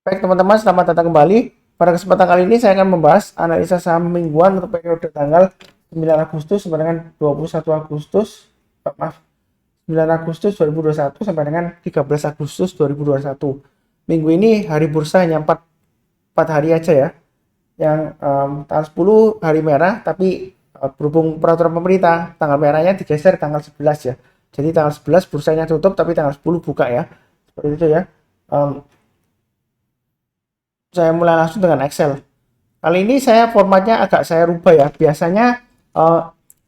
Baik teman-teman, selamat datang kembali. Pada kesempatan kali ini saya akan membahas analisa saham mingguan untuk periode tanggal 9 Agustus sampai dengan 21 Agustus, maaf, 9 Agustus 2021 sampai dengan 13 Agustus 2021. Minggu ini hari bursa hanya 4 hari aja ya. Yang tanggal 10 hari merah, tapi berhubung peraturan pemerintah tanggal merahnya digeser tanggal 11 ya. Jadi tanggal 11 bursanya tutup tapi tanggal 10 buka ya. Seperti itu ya. Saya mulai langsung dengan Excel. Kali ini saya formatnya agak saya rubah ya. Biasanya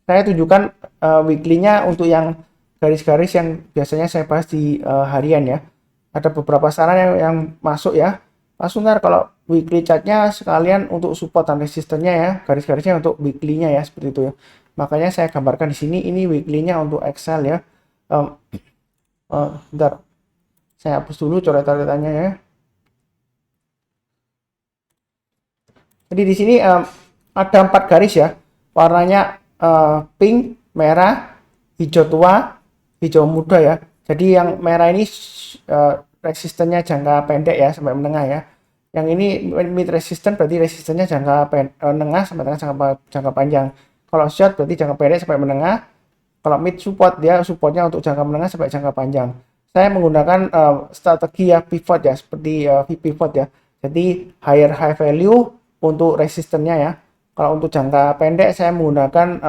saya tunjukkan weekly-nya untuk yang garis-garis yang biasanya saya bahas di harian ya. Ada beberapa saran yang masuk ya. Langsung ntar kalau weekly chart-nya sekalian untuk support dan resistennya ya. Garis-garisnya untuk weekly-nya ya, seperti itu ya. Makanya saya gambarkan di sini ini weekly-nya untuk Excel ya. Bentar. Saya hapus dulu coret-coretannya ya. Jadi di sini ada 4 garis ya, warnanya pink, merah, hijau tua, hijau muda ya. Jadi yang merah ini resistennya jangka pendek ya sampai menengah ya. Yang ini mid resisten berarti resistennya jangka menengah sampai dengan jangka panjang. Kalau short berarti jangka pendek sampai menengah. Kalau mid support dia supportnya untuk jangka menengah sampai jangka panjang. Saya menggunakan strategi ya pivot ya, seperti pivot ya. Jadi higher high value untuk resistennya ya. Kalau untuk jangka pendek saya menggunakan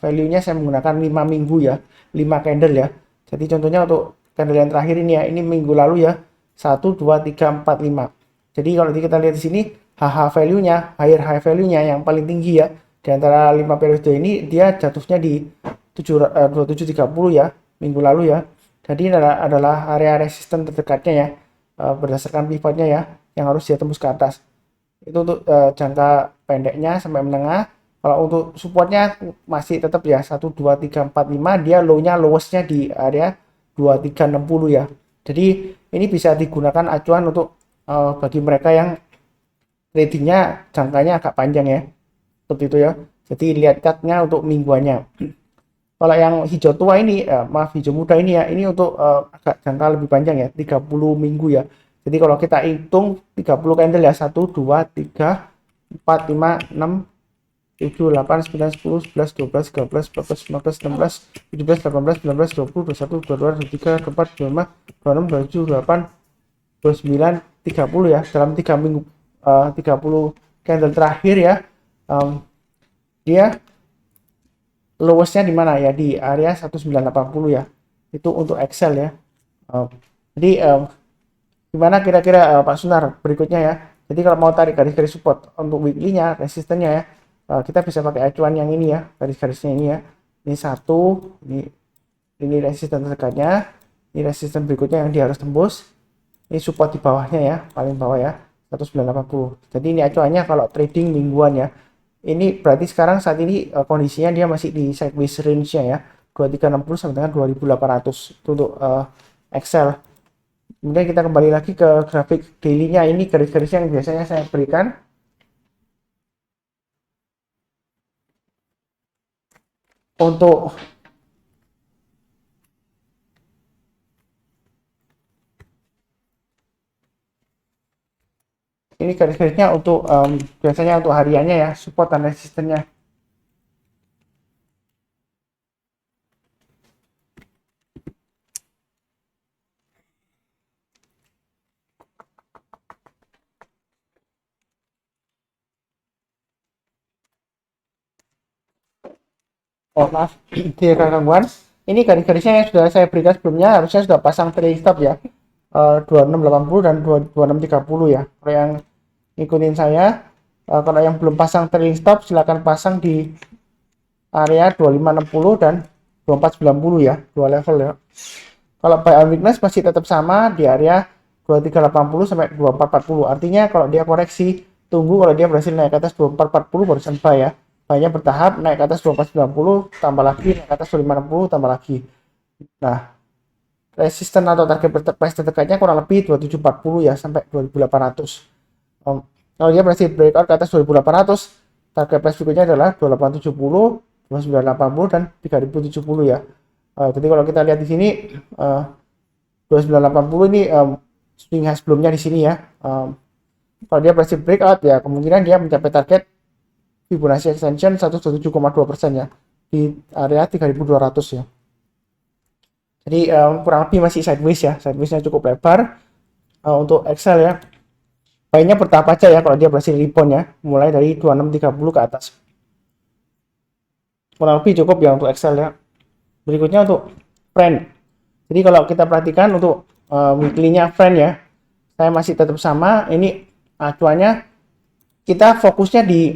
value-nya saya menggunakan 5 minggu ya, 5 candle ya. Jadi contohnya untuk candle yang terakhir ini ya, ini minggu lalu ya, 1 2 3 4 5. Jadi kalau kita lihat di sini HH value-nya, higher high value-nya yang paling tinggi ya di antara 5 periode ini, dia jatuhnya di 2730 ya, minggu lalu ya. Jadi ini adalah area resisten terdekatnya ya, berdasarkan pivotnya ya, yang harus dia tembus ke atas. Itu untuk jangka pendeknya sampai menengah. Kalau untuk supportnya masih tetap ya 1 2 3 4 5, dia low-nya lowest-nya di area 2360 ya. Jadi ini bisa digunakan acuan untuk bagi mereka yang tradingnya jangkanya agak panjang ya, seperti itu ya. Jadi lihat chartnya untuk mingguannya. Kalau yang hijau tua ini, maaf hijau muda ini ya, ini untuk agak jangka lebih panjang ya, 30 minggu ya. Jadi kalau kita hitung 30 candle ya, 1 2 3 4 5 6 7 8 9 10 11 12 13 14 15 16 17 18 19 20 21 22 23 24 25 26 27 28 29 30 ya. Dalam 3 minggu 30 candle terakhir ya, dia lowestnya di mana ya, di area 1980 ya. Itu untuk Excel ya. Jadi gimana kira-kira Pak Sunar berikutnya ya. Jadi kalau mau tarik garis-garis support untuk weekly-nya, resistennya ya, kita bisa pakai acuan yang ini ya, garis-garisnya ini ya. Ini satu, ini resisten terdekatnya, ini resisten berikutnya yang dia harus tembus. Ini support di bawahnya ya, paling bawah ya, 1980. Jadi ini acuannya kalau trading mingguan ya. Ini berarti sekarang saat ini kondisinya dia masih di sideways range-nya ya, 2360 sampai dengan 2800 itu untuk Excel. Kemudian kita kembali lagi ke grafik daily-nya. Ini garis-garis yang biasanya saya berikan untuk ini garis-garisnya untuk biasanya untuk hariannya ya, support dan resistennya. Oh maaf, tidak gangguan. Ini garis-garisnya yang sudah saya berikan sebelumnya, harusnya sudah pasang trailing stop ya, 2680 dan 2630 ya. Kalau yang ngikutin saya, kalau yang belum pasang trailing stop silahkan pasang di area 2560 dan 2490 ya, dua level ya. Kalau buy on weakness masih tetap sama di area 2380 sampai 2440. Artinya kalau dia koreksi, tunggu kalau dia berhasil naik ke atas 2440 barusan buy ya. Buy-nya bertahap, naik ke atas 2490 tambah lagi, naik ke atas 2560 tambah lagi. Nah, resisten atau target price terdekatnya kurang lebih 2740 ya sampai 2800. Kalau dia berhasil breakout ke atas 2800, target price berikutnya adalah 2870, 2980 dan 3070 ya. Jadi kalau kita lihat di sini 2980 ini swing high sebelumnya di sini ya. Kalau dia berhasil breakout ya kemungkinan dia mencapai target Fibonacci extension 127,2% ya di area 3200 ya. Jadi kurang lebih masih sideways ya, sidewaysnya cukup lebar. Untuk Excel ya, baiknya bertahap aja ya kalau dia berhasil rebound ya, mulai dari 2630 ke atas. Kurang lebih cukup ya untuk Excel ya. Berikutnya untuk Trend. Jadi kalau kita perhatikan untuk weekly-nya Trend ya, saya masih tetap sama. Ini acuannya kita fokusnya di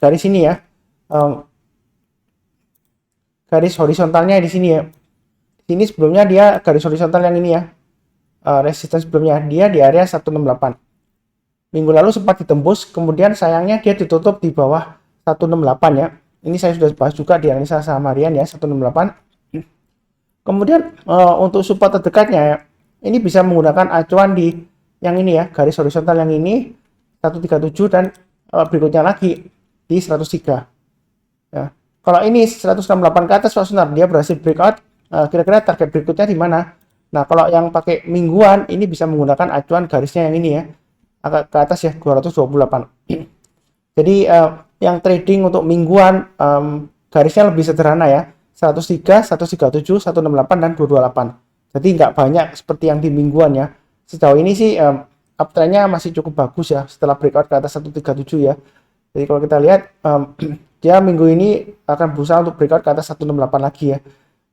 garis ini ya, garis horizontalnya di sini ya. Di sini sebelumnya dia garis horizontal yang ini ya, resistance sebelumnya dia di area 168. Minggu lalu sempat ditembus, kemudian sayangnya dia ditutup di bawah 168 ya. Ini saya sudah bahas juga di analisa saham harian ya, 168. Kemudian untuk support terdekatnya ya, ini bisa menggunakan acuan di yang ini ya, garis horizontal yang ini 137 dan berikutnya lagi di 103 ya. Kalau ini 168 ke atas Pak Sunar, dia berhasil breakout, kira-kira target berikutnya di mana? Nah, kalau yang pakai mingguan ini bisa menggunakan acuan garisnya yang ini ya, agak ke atas ya, 228. Jadi yang trading untuk mingguan garisnya lebih sederhana ya, 103, 137, 168 dan 228. Jadi nggak banyak seperti yang di mingguan ya. Sejauh ini sih uptrendnya masih cukup bagus ya setelah breakout ke atas 137 ya. Jadi kalau kita lihat dia minggu ini akan berusaha untuk breakout ke atas 168 lagi ya.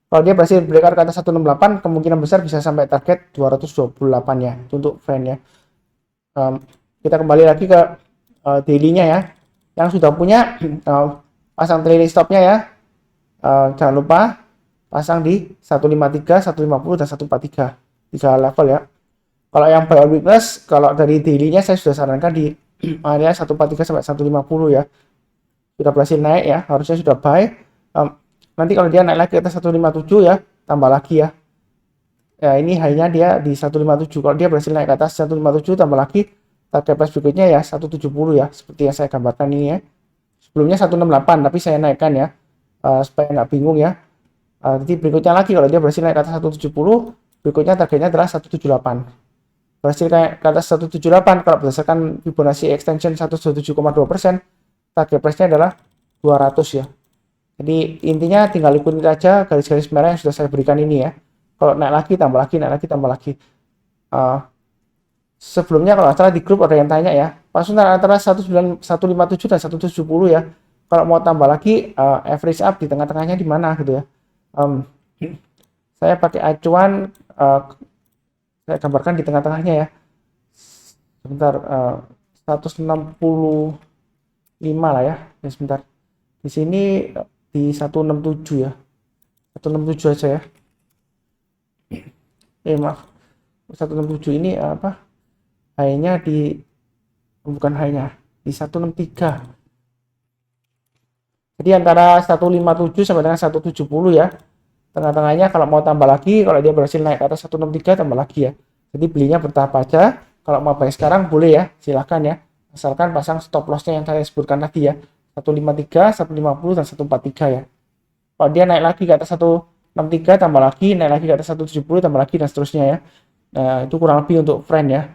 Kalau dia berhasil breakout ke atas 168 kemungkinan besar bisa sampai target 228 ya. Itu untuk trend ya. Kita kembali lagi ke daily-nya ya. Yang sudah punya pasang trailing stop-nya ya. Jangan lupa pasang di 153, 150 dan 143. 3 level ya. Kalau yang buy on weakness, kalau dari daily-nya saya sudah sarankan di area 143 sampai 150 ya. Sudah berhasil naik ya, harusnya sudah buy. Nanti kalau dia naik lagi ke atas 157 ya, tambah lagi ya. Ya ini hanya dia di 157. Kalau dia berhasil naik ke atas 157 tambah lagi, target price berikutnya ya 170 ya, seperti yang saya gambarkan ini ya. Sebelumnya 168 tapi saya naikkan ya, supaya nggak bingung ya. Jadi berikutnya lagi kalau dia berhasil naik ke atas 170, berikutnya targetnya adalah 178. Berhasil naik ke atas 178 kalau berdasarkan Fibonacci extension 127,2%, target price-nya adalah 200 ya. Jadi intinya tinggal ikutin aja garis-garis merah yang sudah saya berikan ini ya. Kalau naik lagi tambah lagi, naik lagi tambah lagi. Sebelumnya kalau salah di grup ada yang tanya ya, Pak Sunar antara 157 dan 170 ya. Kalau mau tambah lagi average up di tengah-tengahnya di mana gitu ya. Saya pakai acuan saya gambarkan di tengah-tengahnya ya. Sebentar 165 lah ya. Ya sebentar. Di sini di 167 ya. 167 aja ya. Maaf. 167 ini apa? High-nya di bukan high-nya di 163. Jadi antara 157 sampai dengan 170 ya. Tengah-tengahnya kalau mau tambah lagi, kalau dia berhasil naik ke atas 163 tambah lagi ya. Jadi belinya bertahap aja. Kalau mau buy sekarang boleh ya, silahkan ya. Asalkan pasang stop loss-nya yang saya sebutkan tadi ya. 153, 150 dan 143 ya. Kalau dia naik lagi ke atas 163 tambah lagi, naik lagi ke atas 170 tambah lagi dan seterusnya ya. Nah, itu kurang lebih untuk trend ya.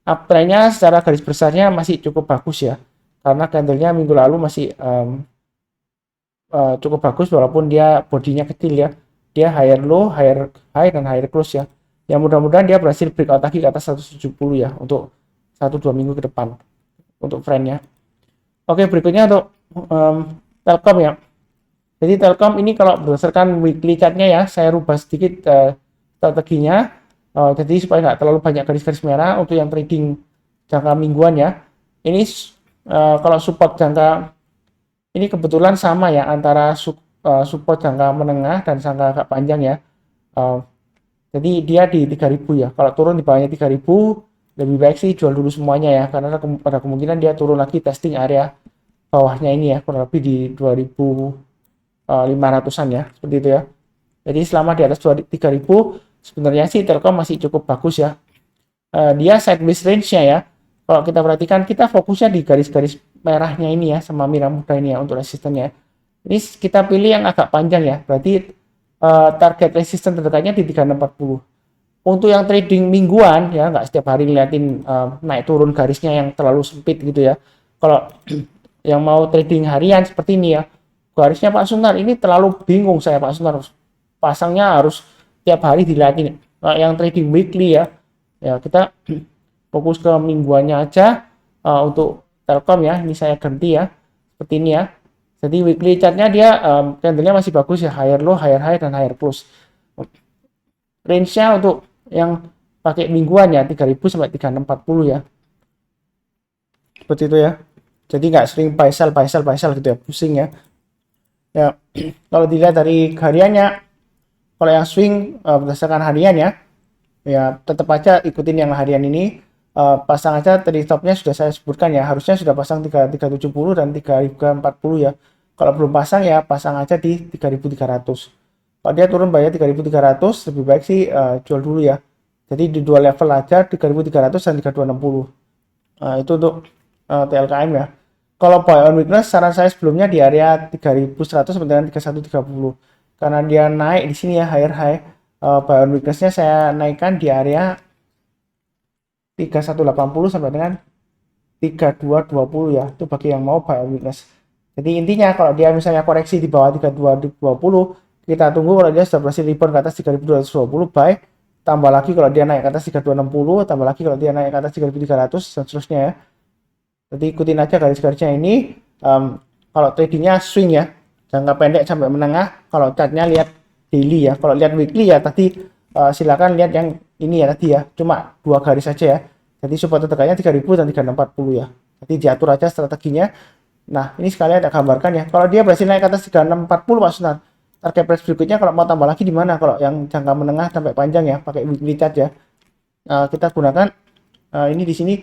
Uptrendnya secara garis besarnya masih cukup bagus ya. Karena candlenya minggu lalu masih cukup bagus walaupun dia bodinya kecil ya. Dia higher low, higher high dan higher close ya. Yang mudah-mudahan dia berhasil breakout lagi ke atas 170 ya untuk 1-2 minggu ke depan untuk trendnya. Oke, berikutnya untuk Telkom ya. Jadi Telkom ini kalau berdasarkan weekly chartnya ya, saya rubah sedikit strateginya. Jadi supaya nggak terlalu banyak garis-garis merah untuk yang trading jangka mingguan ya. Ini kalau support jangka ini kebetulan sama ya antara support jangka menengah dan jangka agak panjang ya. Jadi dia di 3000 ya. Kalau turun di bawahnya 3000 lebih baik sih jual dulu semuanya ya, karena ada kemungkinan dia turun lagi testing area bawahnya ini ya, kurang lebih di 2500-an ya, seperti itu ya. Jadi selama di atas 3000 sebenarnya sih Telkom masih cukup bagus ya. Dia sideways range-nya ya. Kalau kita perhatikan, kita fokusnya di garis-garis merahnya ini ya, sama merah muda ini ya untuk resistennya. Ini kita pilih yang agak panjang ya, berarti target resisten terdekatnya di 3640. untuk yang trading mingguan ya, nggak setiap hari ngeliatin naik turun garisnya yang terlalu sempit gitu ya. Kalau yang mau trading harian seperti ini ya, garisnya Pak Sunar ini terlalu bingung saya Pak Sunar. Pasangnya harus tiap hari dilihatin. Nah, yang trading weekly ya, ya kita fokus ke mingguannya aja. Untuk Telkom ya, ini saya ganti ya, seperti ini ya. Jadi weekly chartnya dia candlenya masih bagus ya, higher low, higher high, dan higher close. Range-nya untuk yang pakai mingguan ya 3000 sampai 3640 ya, seperti itu ya. Jadi nggak sering buy sell gitu ya, pusing ya. Ya kalau dilihat dari hariannya, kalau yang swing berdasarkan harian ya, ya tetap aja ikutin yang harian ini. Pasang aja tadi stopnya sudah saya sebutkan ya, harusnya sudah pasang 3370 dan 3040 ya. Kalau belum pasang ya pasang aja di 3300. Kalau dia turun bayar 3300, lebih baik sih jual dulu ya. Jadi di dua level aja 3300 dan 3260. Itu untuk TLKM ya. Kalau buy on weakness, saran saya sebelumnya di area 3100 sampai dengan 3130. Karena dia naik di sini ya, higher high. Buy on weaknessnya saya naikkan di area 3180 sampai dengan 3220 ya. Itu bagi yang mau buy on weakness. Jadi intinya kalau dia misalnya koreksi di bawah 3220, kita tunggu kalau dia sudah berhasil rebound ke atas 3220 buy, tambah lagi kalau dia naik ke atas 3260, tambah lagi kalau dia naik ke atas 3300 dan seterusnya ya. Jadi ikutin aja garis-garisnya ini. Kalau tradingnya swing ya, jangka pendek sampai menengah. Kalau chartnya lihat daily ya, kalau lihat weekly ya tadi silakan lihat yang ini ya tadi ya, cuma dua garis saja ya. Jadi support terdekatnya 3000 dan 3640 ya. Jadi diatur aja strateginya. Nah ini sekalian ada gambarkan ya, kalau dia berhasil naik ke atas 3640 Pak Sunan, target price berikutnya kalau mau tambah lagi di mana, kalau yang jangka menengah sampai panjang ya pakai weekly chart ya. Kita gunakan ini di sini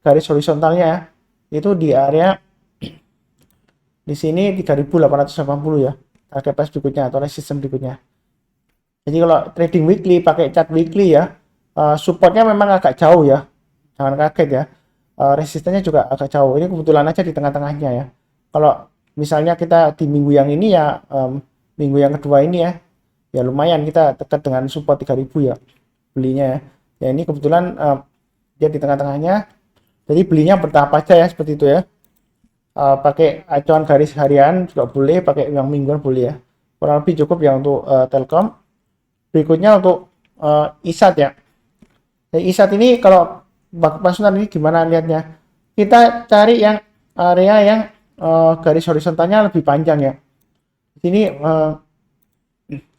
garis horizontalnya ya, itu di area di sini 3880 ya, target price berikutnya atau resistance berikutnya. Jadi kalau trading weekly pakai chart weekly ya, supportnya memang agak jauh ya, jangan kaget ya. Resistennya juga agak jauh, ini kebetulan aja di tengah-tengahnya ya. Kalau misalnya kita di minggu yang ini ya, minggu yang kedua ini ya, ya lumayan kita dekat dengan support 3000 ya belinya ya. Ya ini kebetulan dia di tengah-tengahnya, jadi belinya bertahap aja ya, seperti itu ya. Pakai acuan garis harian juga boleh, pakai yang mingguan boleh ya. Kurang lebih cukup ya untuk Telkom. Berikutnya untuk ISAT ya. Jadi ISAT ini kalau Pak Sunan ini gimana lihatnya? Kita cari yang area yang garis horizontalnya lebih panjang ya. Sini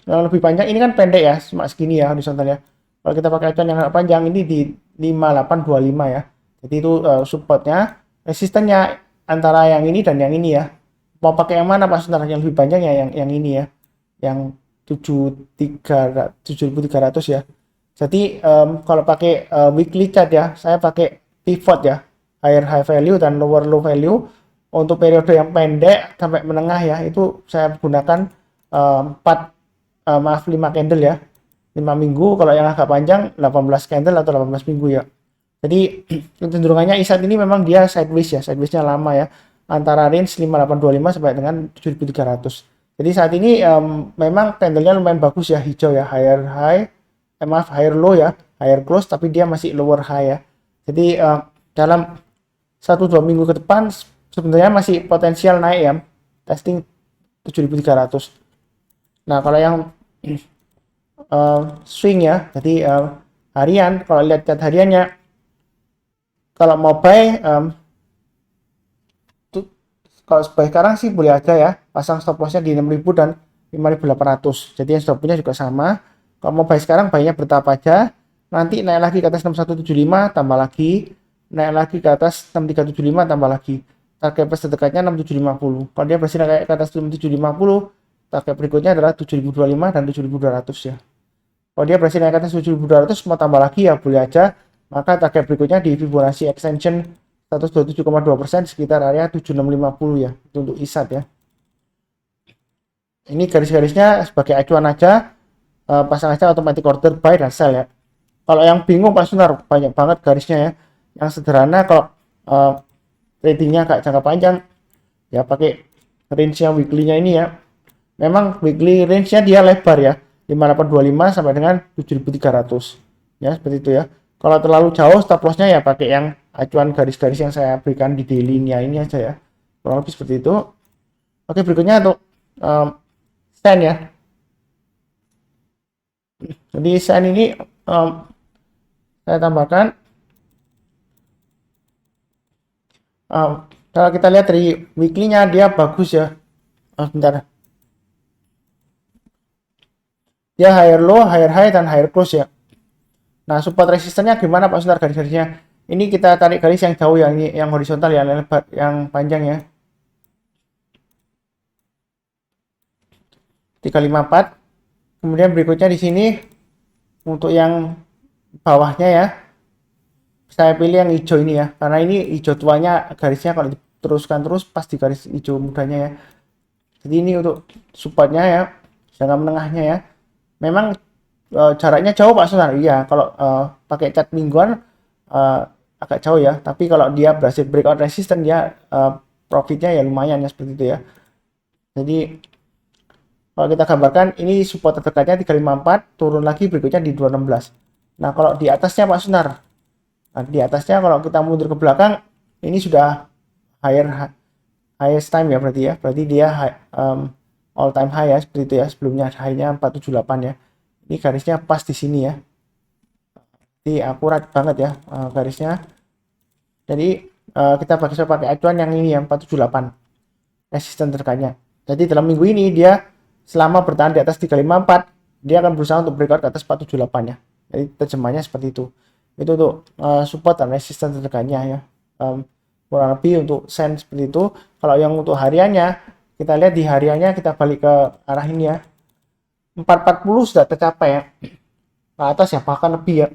lebih panjang, ini kan pendek ya, cuma segini ya horizontalnya. Kalau kita pakai acuan yang agak panjang ini di 5825 ya. Jadi itu supportnya, resistennya antara yang ini dan yang ini ya. Mau pakai yang mana Pak Sunan? Yang lebih panjang ya yang ini ya. Yang 7300 ya. Jadi kalau pakai weekly chart ya, saya pakai pivot ya, higher high value dan lower low value. Untuk periode yang pendek sampai menengah ya, itu saya gunakan 5 candle ya, 5 minggu. Kalau yang agak panjang 18 candle atau 18 minggu ya. Jadi kecenderungannya ISAT ini memang dia sideways ya, sidewaysnya lama ya, antara range 5825 sampai dengan 7300. Jadi saat ini memang candlenya lumayan bagus ya, hijau ya, higher high, maaf higher low ya, higher close, tapi dia masih lower high ya. Jadi dalam 1-2 minggu ke depan sebenarnya masih potensial naik ya, testing 7300. Nah kalau yang swing ya, jadi harian, kalau lihat chart hariannya, kalau mau buy kalau sekarang sih boleh aja ya, pasang stop lossnya di 6000 dan 5800. Jadi yang stop lossnya juga sama. Kalau mau buy sekarang, buy-nya bertahap aja. Nanti naik lagi ke atas 6175, tambah lagi. Naik lagi ke atas 6375, tambah lagi. Target price terdekatnya 6750. Kalau dia berhasil naik ke atas 6750, target berikutnya adalah 7025 dan 7200 ya. Kalau dia berhasil naik ke atas 7200, mau tambah lagi ya boleh aja. Maka target berikutnya di Fibonacci extension 127,2% sekitar area 7650 ya, itu untuk ISAT ya. Ini garis-garisnya sebagai acuan aja, pasang aja automatic order buy dan sell ya. Kalau yang bingung Pak Sunar, banyak banget garisnya ya. Yang sederhana kalau tradingnya agak jangka panjang ya, pakai range-nya weekly-nya ini ya. Memang weekly range-nya dia lebar ya, 5825 sampai dengan 7300. ya seperti itu ya. Kalau terlalu jauh stop lossnya ya pakai yang acuan garis-garis yang saya berikan di daily-nya ini aja ya, kurang lebih seperti itu. Oke, berikutnya untuk stand ya. Jadi stand ini saya tambahkan kalau kita lihat dari weekly-nya dia bagus ya. Bentar, dia higher low, higher high, dan higher close ya. Nah, support resistennya gimana Pak Suntar garis-garisnya? Ini kita tarik garis yang jauh, yang ini yang horizontal ya, lebar, yang panjang ya. 354. Kemudian berikutnya di sini untuk yang bawahnya ya, saya pilih yang hijau ini ya, karena ini hijau tuanya garisnya kalau diteruskan terus pas di garis hijau mudanya ya. Jadi ini untuk supportnya ya, jangka menengahnya ya. Memang jaraknya jauh Pak Sunar, iya. Kalau pakai cat mingguan agak jauh ya. Tapi kalau dia berhasil breakout resistance dia profitnya ya lumayan ya seperti itu ya. Jadi kalau kita gambarkan ini support terdekatnya 354, turun lagi berikutnya di 216. Nah kalau di atasnya Pak Sunar, nah, di atasnya kalau kita mundur ke belakang ini sudah highest time ya, berarti dia all time high ya seperti itu ya. Sebelumnya high-nya 478 ya. Ini garisnya pas di sini ya. Jadi akurat banget ya garisnya. Jadi kita pakai acuan yang ini ya, 478 resisten terdekatnya. Jadi dalam minggu ini dia selama bertahan di atas 354 dia akan berusaha untuk breakout ke atas 478 ya. Jadi terjemahnya seperti itu. Itu untuk support dan resisten terdekatnya ya. Kurang lebih untuk sen seperti itu. Kalau yang untuk hariannya, kita lihat di hariannya, kita balik ke arah ini ya, 440 sudah tercapai ya, ke atas ya, bahkan lebih ya.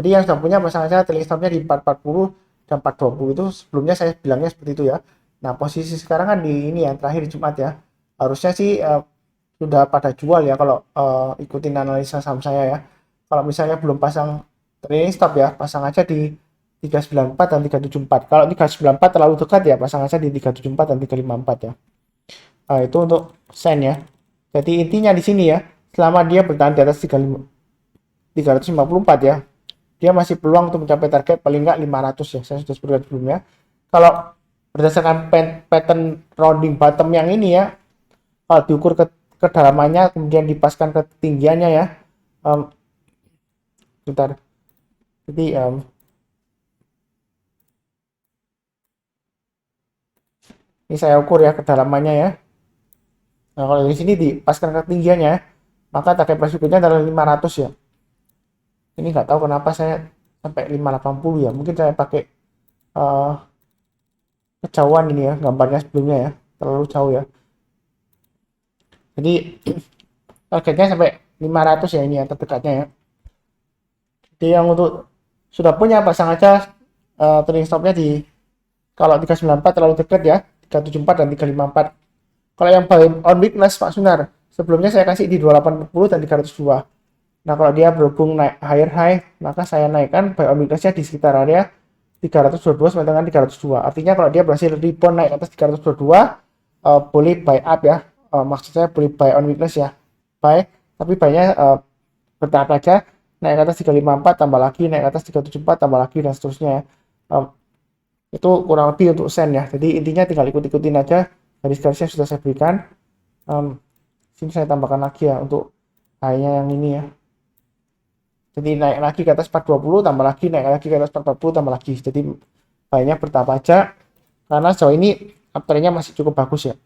Jadi yang sudah punya pasangan saya trailing stopnya di 440 dan 420 itu sebelumnya saya bilangnya seperti itu ya. Nah posisi sekarang kan di ini ya, terakhir di Jumat ya, harusnya sih sudah pada jual ya kalau ikutin analisa saham saya ya. Kalau misalnya belum pasang trailing stop ya, pasang aja di 394 dan 374. Kalau 394 terlalu dekat ya, pasang aja di 374 dan 354 ya. Nah, itu untuk sen ya. Jadi intinya di sini ya, selama dia bertahan di atas 354 ya, dia masih peluang untuk mencapai target paling nggak 500 ya. Saya sudah sebutkan sebelumnya. Kalau berdasarkan pattern rounding bottom yang ini ya, kalau diukur ke kedalamannya kemudian dipaskan ke ketinggiannya ya, bentar. Jadi ini saya ukur ya kedalamannya ya. Nah, kalau di sini dipaskan ketinggiannya, maka target price berikutnya adalah 500 ya. Ini nggak tahu kenapa saya sampai 580 ya. Mungkin saya pakai kejauhan ini ya, gambarnya sebelumnya ya, terlalu jauh ya. Jadi targetnya sampai 500 ya, ini yang terdekatnya ya. Jadi yang untuk sudah punya pasang aja trailing stopnya di, kalau 394 terlalu dekat ya, 374 dan 354. Kalau yang buy on weakness Pak Sunar, sebelumnya saya kasih di 2840 dan 302. Nah kalau dia berhubung naik higher high, maka saya naikkan buy on weaknessnya di sekitar area 322 sampai dengan 302. Artinya kalau dia berhasil rebound naik atas 322, boleh buy up ya. Maksud saya boleh buy on weakness ya, buy, tapi buy-nya bertahap aja, naik ke atas 354 tambah lagi, naik ke atas 374 tambah lagi, dan seterusnya ya. Itu kurang lebih untuk sen ya. Jadi intinya tinggal ikut-ikutin aja garis-garisnya sudah saya berikan. Sini saya tambahkan lagi ya untuk high-nya yang ini ya. Jadi naik lagi ke atas 420 tambah lagi, naik lagi ke atas 440 tambah lagi. Jadi high-nya bertahap aja karena sejauh ini uptrend-nya masih cukup bagus ya.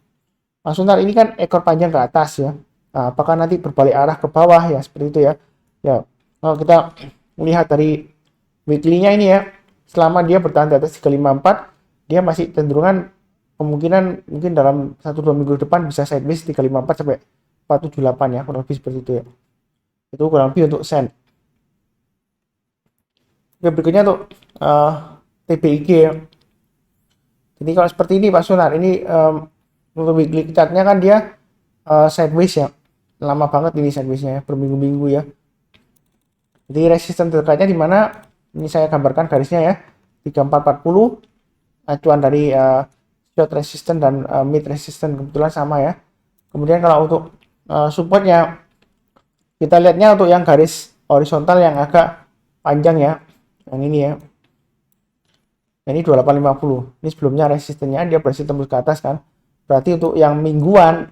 Mas Suntar, ini kan ekor panjang ke atas ya. Nah, apakah nanti berbalik arah ke bawah ya, seperti itu ya. Ya, kalau kita melihat dari weekly-nya ini ya, selama dia bertahan di atas 354, dia masih cenderungan kemungkinan mungkin dalam 1-2 minggu depan bisa sideways 354 sampai 478 ya, kurang lebih seperti itu ya. Itu kurang lebih untuk sen. Oke, berikutnya untuk TBIG ya. Jadi kalau seperti ini Pak Sunar, ini untuk weekly chartnya kan dia sideways ya, lama banget ini sidewaysnya ya, berminggu-minggu ya. Jadi resisten terdekatnya di mana? Ini saya gambarkan garisnya ya, 3440, acuan dari short resistance dan mid resistance kebetulan sama ya. Kemudian kalau untuk supportnya, kita lihatnya untuk yang garis horizontal yang agak panjang ya, yang ini ya. Nah, ini 2850. Ini sebelumnya resistennya dia berhasil tembus ke atas kan. Berarti untuk yang mingguan,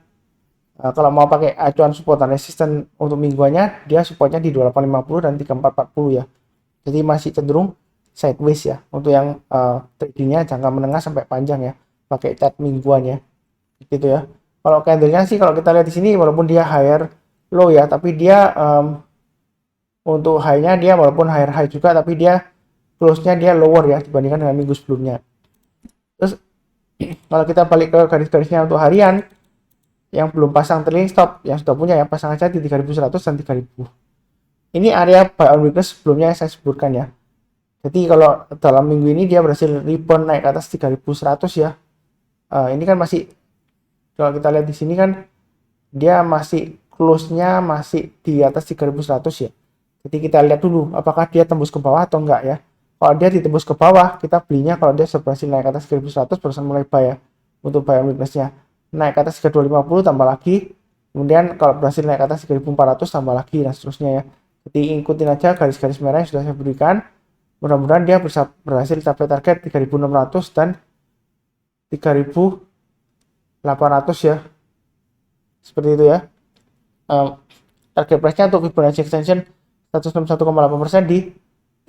kalau mau pakai acuan support dan resisten untuk mingguannya, dia supportnya di 2850 dan 3440 ya. Jadi masih cenderung sideways ya. Untuk yang tradingnya jangka menengah sampai panjang ya, pakai chart mingguan ya, gitu ya. Kalau candlenya sih kalau kita lihat di sini, walaupun dia higher low ya, tapi dia untuk high-nya dia walaupun higher high juga, tapi dia close-nya dia lower ya dibandingkan dengan minggu sebelumnya. Terus kalau kita balik ke garis-garisnya untuk harian, yang belum pasang trailing stop, yang sudah punya ya pasang aja di 3100 dan 3000. Ini area buy on weakness sebelumnya yang saya sebutkan ya. Jadi kalau dalam minggu ini dia berhasil rebound naik ke atas 3100 ya. Ini kan masih, kalau kita lihat di sini kan dia masih close-nya masih di atas 3100 ya. Jadi kita lihat dulu apakah dia tembus ke bawah atau enggak ya. Kalau dia ditembus ke bawah, kita belinya kalau dia berhasil naik ke atas 3100 barusan mulai buy ya. Untuk buy on weakness-nya. Naik ke atas 3250 tambah lagi. Kemudian kalau berhasil naik ke atas 3400 tambah lagi dan seterusnya ya. Jadi ikutin aja garis-garis merah yang sudah saya berikan. Mudah-mudahan dia berhasil capai target 3600 dan 3800 ya. Seperti itu ya. Target price-nya untuk Fibonacci extension 161,8% di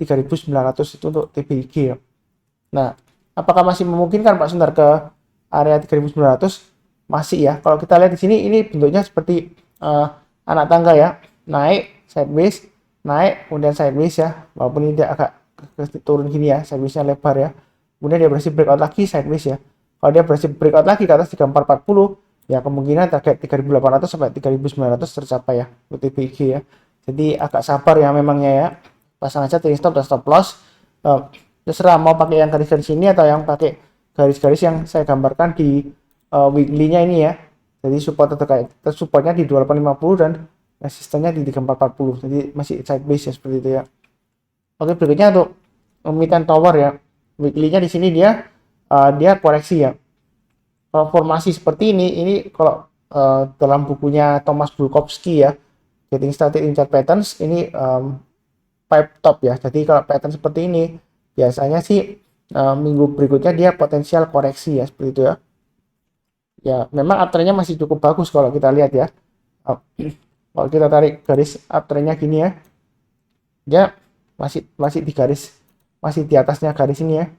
3900 itu untuk TPIG ya. Nah, apakah masih memungkinkan Pak Sundar ke area 3900? Masih ya. Kalau kita lihat di sini ini bentuknya seperti anak tangga ya. Naik, sideways, naik, kemudian sideways ya. Walaupun ini dia agak turun gini ya, sideways-nya lebar ya. Kemudian dia berhasil breakout lagi sideways ya. Kalau dia berhasil breakout lagi ke atas 3440, ya kemungkinan target 3800 sampai 3900 tercapai ya untuk TPIG ya. Jadi agak sabar ya memangnya ya. Pasang aja trailing stop dan stop loss. Terserah mau pakai yang garis-garis ini atau yang pakai garis-garis yang saya gambarkan di weekly-nya ini ya. Jadi supportnya di 2850 dan resistennya di 3440. Jadi masih sideways ya seperti itu ya. Oke, berikutnya untuk mid and tower ya. Weekly-nya di sini dia koreksi ya. Kalau formasi seperti ini kalau dalam bukunya Thomas Bulkowski ya, Getting Started in Chart Patterns, ini pipe top ya. Jadi kalau pattern seperti ini biasanya sih minggu berikutnya dia potensial koreksi ya, seperti itu ya. Ya memang uptrendnya masih cukup bagus kalau kita lihat ya. Kalau kita tarik garis uptrendnya gini ya, dia masih di garis, masih di atasnya garis ini ya.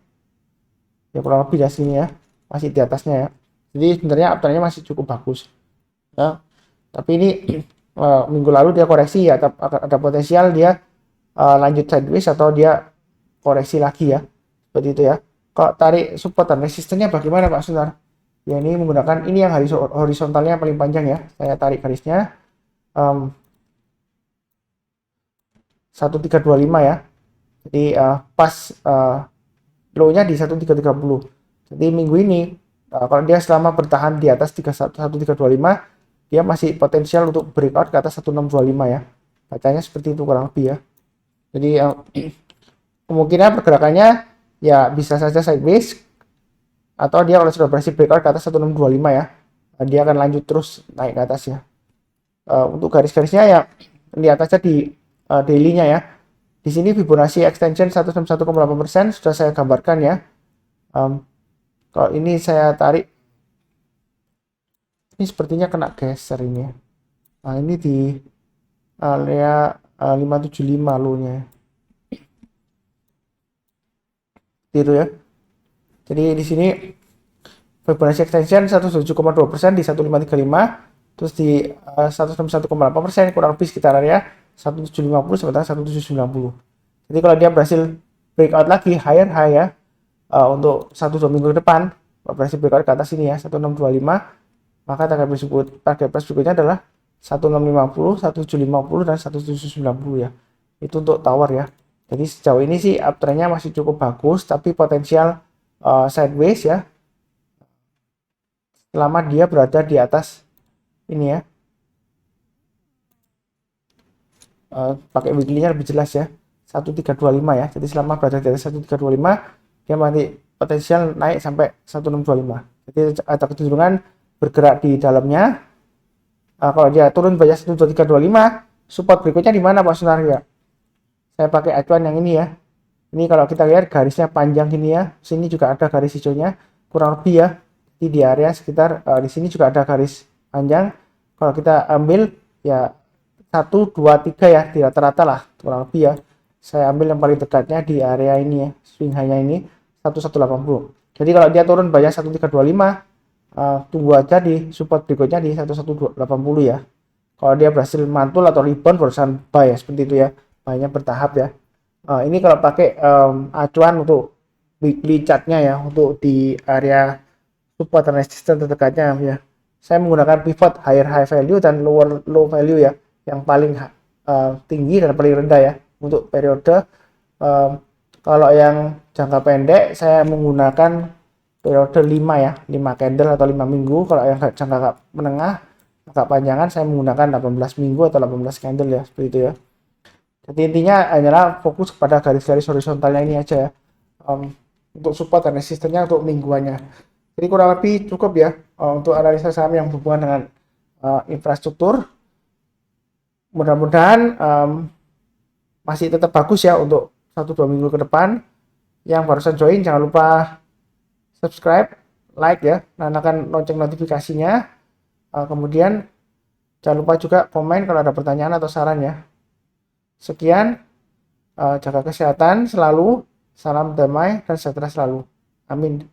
Ya kurang lebih di sini ya, masih di atasnya ya. Jadi sebenarnya uptrendnya masih cukup bagus. Ya. Tapi ini minggu lalu dia koreksi ya, ada potensial dia lanjut sideways atau dia koreksi lagi ya, seperti itu ya. Kalau tarik support dan resistennya bagaimana Pak Sunar? Ya ini menggunakan ini yang horizontalnya paling panjang ya. Saya tarik garisnya 1325 ya. Jadi pas low-nya di 1330. Jadi minggu ini kalau dia selama bertahan di atas 1325, dia masih potensial untuk breakout ke atas 1625 ya. Bacanya seperti itu kurang lebih ya. Jadi kemungkinan pergerakannya ya bisa saja sideways, atau dia kalau sudah berhasil breakout ke atas 1625 ya, dia akan lanjut terus naik ke atas ya. Untuk garis-garisnya ya lihat aja di daily-nya ya. Di sini Fibonacci extension 161,8% sudah saya gambarkan ya. Kalau ini saya tarik, ini sepertinya kena geser ini ya. Nah ini di area 575 low-nya. Itu ya. Jadi di sini Fibonacci extension 107,2% di 1535, terus di 161,8% kurang lebih sekitar area 1750 sementara 1790. Jadi kalau dia berhasil breakout lagi higher high ya, untuk 1-2 minggu ke depan berhasil breakout ke atas ini ya 1625, maka target price berikutnya adalah 1650, 1750 dan 1790 ya. Itu untuk tower ya. Jadi sejauh ini sih uptrendnya masih cukup bagus, tapi potensial sideways ya selama dia berada di atas ini ya. Pakai weekly-nya lebih jelas ya, 1325 ya. Jadi selama berada di atas 1325, dia masih potensial naik sampai 1625. Jadi ada kecenderungan bergerak di dalamnya. Kalau dia turun banyak 1325, support berikutnya di mana Pak Sunar ya? Saya pakai acuan yang ini ya. Ini kalau kita lihat garisnya panjang gini ya. Sini juga ada garis hijaunya kurang lebih ya. Di area sekitar di sini juga ada garis panjang. Kalau kita ambil ya 1, 2, 3 ya, di rata-rata lah kurang lebih ya. Saya ambil yang paling dekatnya di area ini ya, swing high-nya ini 1180. Jadi kalau dia turun banyak 1325, tunggu aja di support berikutnya di 1180 ya. Kalau dia berhasil mantul atau rebound barusan buy ya, seperti itu ya. Buy-nya bertahap ya. Ini kalau pakai acuan untuk weekly chartnya ya, untuk di area support dan resistance terdekatnya ya. Saya menggunakan pivot higher high value dan lower low value ya, yang paling tinggi dan paling rendah ya untuk periode. Kalau yang jangka pendek saya menggunakan periode 5 ya, 5 candle atau 5 minggu. Kalau yang jangka menengah, jangka panjangan saya menggunakan 18 minggu atau 18 candle ya, seperti itu ya. Jadi intinya hanyalah fokus kepada garis-garis horizontalnya ini aja ya, untuk support dan resistennya untuk mingguannya. Jadi kurang lebih cukup ya untuk analisa saham yang berhubungan dengan infrastruktur. Mudah-mudahan masih tetap bagus ya untuk 1-2 minggu ke depan. Yang barusan join jangan lupa subscribe, like ya, nyalakan lonceng notifikasinya. Kemudian jangan lupa juga komen kalau ada pertanyaan atau saran ya. Sekian, jaga kesehatan selalu, salam damai dan sejahtera selalu. Amin.